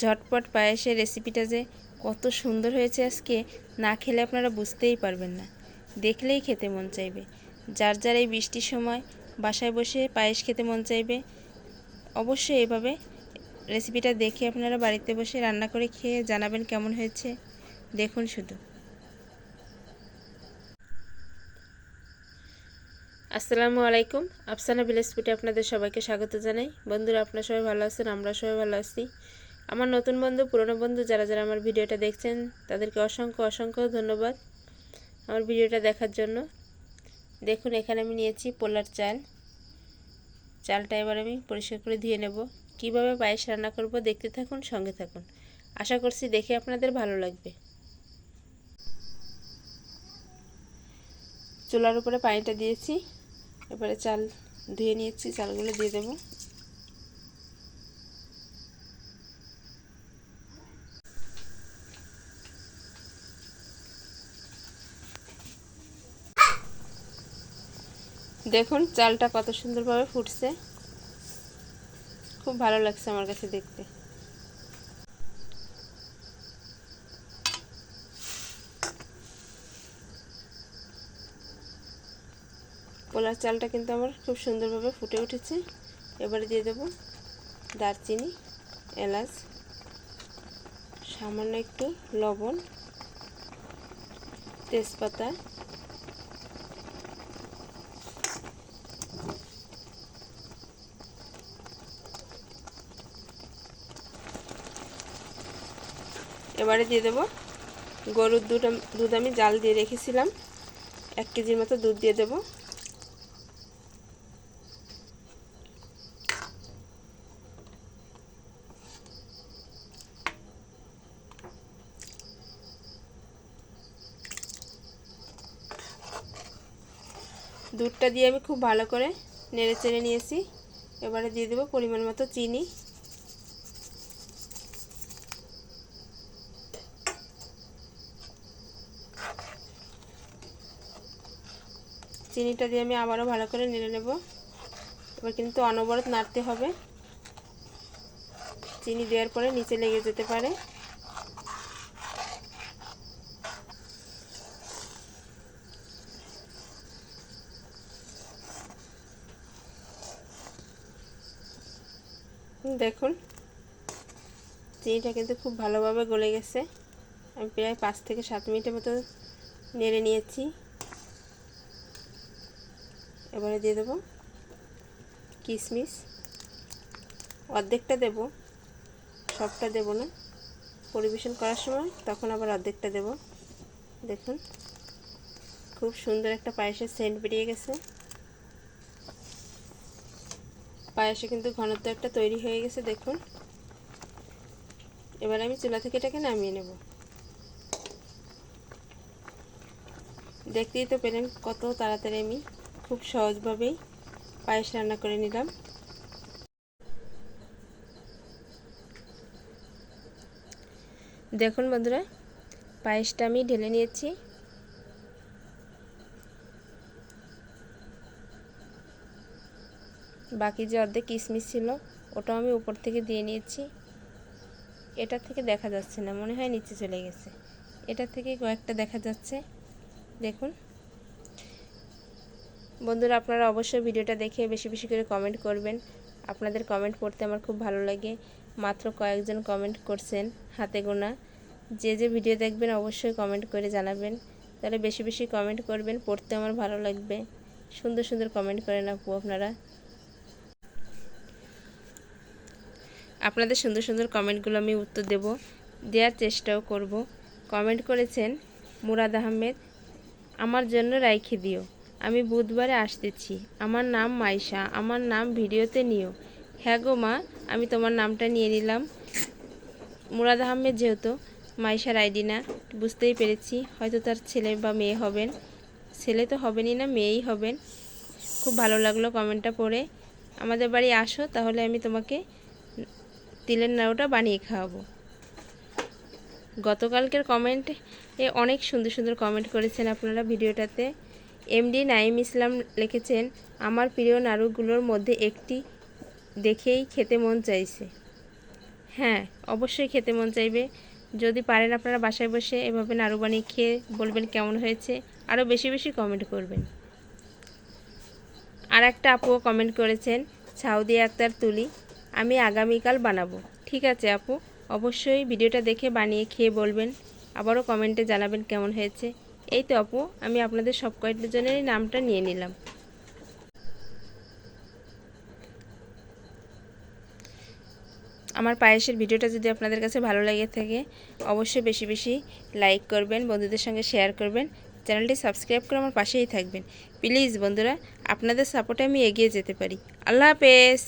ঝটপট পায়েসের রেসিপিটা যে কত সুন্দর হয়েছে আজকে, না খেলে আপনারা বুঝতেই পারবেন না, দেখলেই খেতে মন চাইবে। যার যার এই বৃষ্টির সময় বাসায় বসে পায়েস খেতে মন চাইবে, অবশ্যই এভাবে রেসিপিটা দেখে আপনারা বাড়িতে বসে রান্না করে খেয়ে জানাবেন কেমন হয়েছে। দেখুন শুধু। আসসালামু আলাইকুম, আফসানা ভিলেজ ফুডে আপনাদের সবাইকে স্বাগত জানাই। বন্ধুরা, আপনারা সবাই ভালো আছেন? আমরা সবাই ভালো আছি। আমার নতুন বন্ধু, পুরনো বন্ধু যারা যারা আমার ভিডিওটা দেখছেন তাদেরকে অসংখ্য অসংখ্য ধন্যবাদ আমার ভিডিওটা দেখার জন্য। দেখুন, এখানে আমি নিয়েছি পোলার চালটা এবার আমি পরিষ্কার করে ধুয়ে নেব। কিভাবে পায়েস রান্না করব দেখতে থাকুন, সঙ্গে থাকুন। আশা করছি দেখে আপনাদের ভালো লাগবে। চুলার উপরে পানিটা দিয়েছি, এবারে চাল ধুয়ে নিয়েছি, চালগুলো দিয়ে দেব। দেখুন চালটা কত সুন্দরভাবে ফুটছে, খুব ভালো লাগছে আমার কাছে দেখতে। পোলার চালটা কিন্তু আমার খুব সুন্দরভাবে ফুটে উঠেছে। এবারে দিয়ে দেব দারচিনি, এলাচ, সামান্য একটু লবণ, তেজপাতা, এবারে দিয়ে দেব গরুর দুধ আমি জাল দিয়ে রেখেছিলাম, 1 কেজির মতো দুধ দিয়ে দেব। দুধটা দিয়ে আমি খুব ভালো করে নেড়ে চেড়ে নিয়েছি। এবারে দিয়ে দেব পরিমাণ মতো চিনি। চিনিটা দিয়ে আমি আবারও ভালো করে নেড়ে নেব। এবার কিন্তু অনবরত নাড়তে হবে, চিনি দেওয়ার পরে নিচে লেগে যেতে পারে। দেখুন চিনিটা কিন্তু খুব ভালোভাবে গলে গেছে। আমি প্রায় 5 থেকে 7 মিনিটের মতো নেড়ে নিয়েছি। এবারে দিয়ে দেব কিশমিশ, অর্ধেকটা দেব, সবটা দেব না। পরিবেশন করার সময় তখন আবার অর্ধেকটা দেব। দেখুন খুব সুন্দর একটা পায়েসের সেন্ট বেরিয়ে গেছে। পায়েসে কিন্তু ঘনত্ব একটা তৈরি হয়ে গেছে। দেখুন এবার আমি চুলা থেকে এটাকে নামিয়ে নেব। দেখতেই তো পেলেন কত তাড়াতাড়ি আমি খুব সহজভাবেই পায়েস রান্না করে নিলাম। দেখুন বন্ধুরা, পায়েসটা আমি ঢেলে নিয়েছি। বাকি যে অর্ধেক কিশমিশ ছিল ওটাও আমি উপর থেকে দিয়ে নিয়েছি। এটা থেকে দেখা যাচ্ছে না, মনে হয় নিচে চলে গেছে। এটা থেকে কয়েকটা দেখা যাচ্ছে। দেখুন বন্ধুরা, আপনারা অবশ্যই ভিডিওটা দেখে বেশি বেশি করে কমেন্ট করবেন। আপনাদের কমেন্ট পড়তে আমার খুব ভালো লাগে। মাত্র কয়েকজন কমেন্ট করছেন, হাতে গোনা। যে যে ভিডিও দেখবেন অবশ্যই কমেন্ট করে জানাবেন, তাহলে বেশি বেশি কমেন্ট করবেন, পড়তে আমার ভালো লাগবে। সুন্দর সুন্দর কমেন্ট করেন আপু আপনারা। আপনাদের সুন্দর সুন্দর কমেন্টগুলো আমি উত্তর দেওয়ার চেষ্টাও করব। কমেন্ট করেছেন মুরাদ আহমেদ, আমার জন্য রাইখে দিও, আমি বুধবারে আসতেছি, আমার নাম মাইশা, আমার নাম ভিডিওতে নিও। হ্যাঁ গো মা, আমি তোমার নামটা নিয়ে নিলাম। মুরাদ আহমেদ যেহেতু মাইশার আইডি না, বুঝতেই পেরেছি হয়তো তার ছেলে বা মেয়ে হবেন। ছেলে তো হবেনই না, মেয়েই হবেন। খুব ভালো লাগলো কমেন্টটা পড়ে। আমাদের বাড়ি আসো, তাহলে আমি তোমাকে তিলের নাড়ুটা বানিয়ে খাওয়াবো। গতকালকের কমেন্টে অনেক সুন্দর সুন্দর কমেন্ট করেছেন আপনারা ভিডিওটাতে। এমডি নাইম ইসলাম লিখেছেন, আমার প্রিয় নাড়ুগুলোর মধ্যে একটি দেখেই খেতে মন চাইছে। হ্যাঁ, অবশ্যই খেতে মন চাইবে। যদি পারেন আপনারা বাসায় বসে এভাবে নাড়ু বানিয়ে খেয়ে বলবেন কেমন হয়েছে। আরও বেশি বেশি কমেন্ট করবেন। আর একটা আপুও কমেন্ট করেছেন, সাউদিয়া আক্তার তুলি, আমি আগামীকাল বানাবো। ঠিক আছে আপু, অবশ্যই ভিডিওটা দেখে বানিয়ে খেয়ে বলবেন। আবারও কমেন্টে জানাবেন কেমন হয়েছে। এই তো আপু, আমি আপনাদের সব কয়েকজনেরই নামটা নিয়ে নিলাম। আমার পায়েসের ভিডিওটা যদি আপনাদের কাছে ভালো লাগে থাকে অবশ্যই বেশি বেশি লাইক করবেন, বন্ধুদের সঙ্গে শেয়ার করবেন, চ্যানেলটি সাবস্ক্রাইব করে আমার পাশেই থাকবেন। প্লিজ বন্ধুরা, আপনাদের সাপোর্টে আমি এগিয়ে যেতে পারি। আল্লাহ হাফেজ।